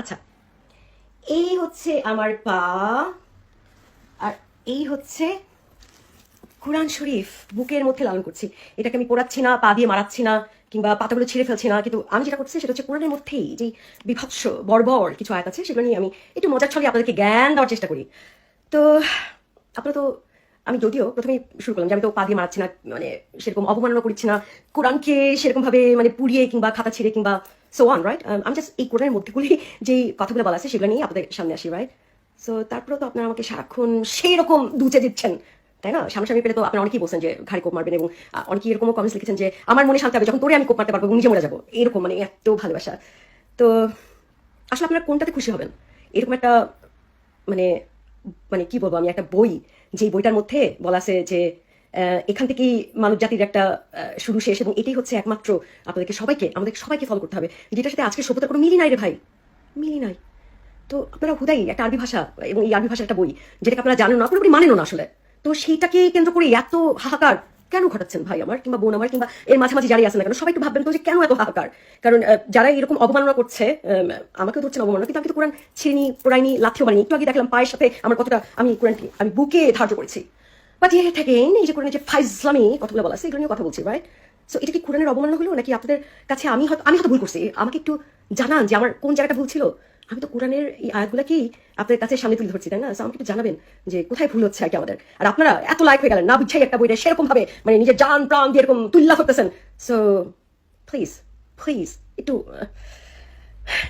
আচ্ছা, এই হচ্ছে আমার পা, আর এই হচ্ছে কোরআন শরীফ বুকের মধ্যে লালন করছি। এটাকে আমি পোড়াচ্ছি না, পা দিয়ে মারাচ্ছি না, কিংবা পাতাগুলো ছিঁড়ে ফেলছি না, কিন্তু আমি যেটা করছি সেটা হচ্ছে কোরআনের মধ্যেই যে বিভৎস বর্বর কিছু আয়াত আছে সেগুলো নিয়ে আমি একটু মজার ছলে আপনাদেরকে জ্ঞান দেওয়ার চেষ্টা করি। তো আপনারা তো, আমি যদিও প্রথমেই শুরু করলাম যে আমি তো পা দিয়ে মারাচ্ছি না, মানে সেরকম অবমাননা করছি না কোরআনকে সেরকম ভাবে, মানে পুড়িয়ে কিংবা খাতা ছিঁড়ে কিংবা সো অন, রাইট? আমি জাস্ট এই কোরআনের মধ্যেগুলি যেই কথাগুলো বলা আছে সেগুলো নিয়ে আপনাদের সামনে আসি, রাইট? সো তারপরেও তো আপনারা আমাকে সারাক্ষণ সেই রকম দুচে দিচ্ছেন, তাই না? সামনাসামনি পেলে তো আপনারা অনেকেই বলছেন যে ঘাড়ি কোপ মারবেন, এবং অনেকেই এরকমও কমেন্টস লিখেছেন যে আমার মনে শান্তি হবে যখন তোরে আমি কোপ মারতে পারবো এবং নিজে মরে যাবো, এরকম মানে এত ভালোবাসা। তো আসলে আপনারা কোনটাতে খুশি হবেন? এরকম একটা, মানে মানে কি বলবো, আমি একটা বই, যে বইটার মধ্যে বলা আছে যে এখান থেকেই মানব জাতির একটা শুরু শেষ, এবং এটাই হচ্ছে একমাত্র আপনাদেরকে সবাইকে, আমাদের সবাইকে ফলো করতে হবে, যেটার সাথে আজকে সভ্যতার কোনো মিলই নাই রে ভাই, মিলই নাই। তো আপনারা হুদাই একটা আরবি ভাষা, এবং এই আরবি ভাষার একটা বই যেটাকে আপনারা জানেন না, পুরোপুরি মানেন না আসলে, তো সেইটাকে কেন্দ্র করে এত হাহাকার কেন ঘটাচ্ছেন ভাই আমার, কিংবা বোন আমার, কিংবা এর মাঝামাঝি যারাই আছেন না কেন, সবাই একটু ভাববেন তো যে কেন এত হাহাকার? কারণ যারা এরকম অবমাননা করছে, আমাকেও ধরছেন অবমাননা, কিন্তু আমি তো কোরআন ছিঁড়িনি, পোড়াইনি, লাথিও বানিনি। একটু আগে দেখলাম পায়ের সাথে আমার কতটা, আমি কোরআনটি আমি বুকে ধার্য করেছি। বাট ইয়ে থাকেন, এই যে কোরআনের যে ফাইজলামি কথাগুলো বলা আছে এগুলো নিয়ে কথা বলছি, রাইট? সো এটা কি কোরআনের অবমাননা হলো, নাকি আপনাদের কাছে আমি হয়তো ভুল করছি? আমাকে একটু জানান যে আমার কোন জায়গাটা ভুল ছিল। আমি তো কোরআনের এই আয়াতগুলোকেই আপনাদের কাছে সামনে তুলে ধরছি, তাই না? আমাকে একটু জানাবেন যে কোথায় ভুল হচ্ছে আর কি আমাদের। আর আপনারা এত লাইক হয়ে গেলেন না বুঝাই একটা বইটা সেরকম ভাবে, মানে নিজের জান প্রাণ দিয়ে এরকম তুল্লা করতেছেন। সো প্লিজ, প্লিজ একটু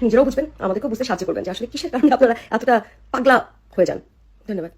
নিজেরাও বুঝবেন, আমাদেরকেও বুঝতে সাহায্য করবেন যে আসলে কিসের কারণে আপনারা এতটা পাগলা হয়ে যান। ধন্যবাদ।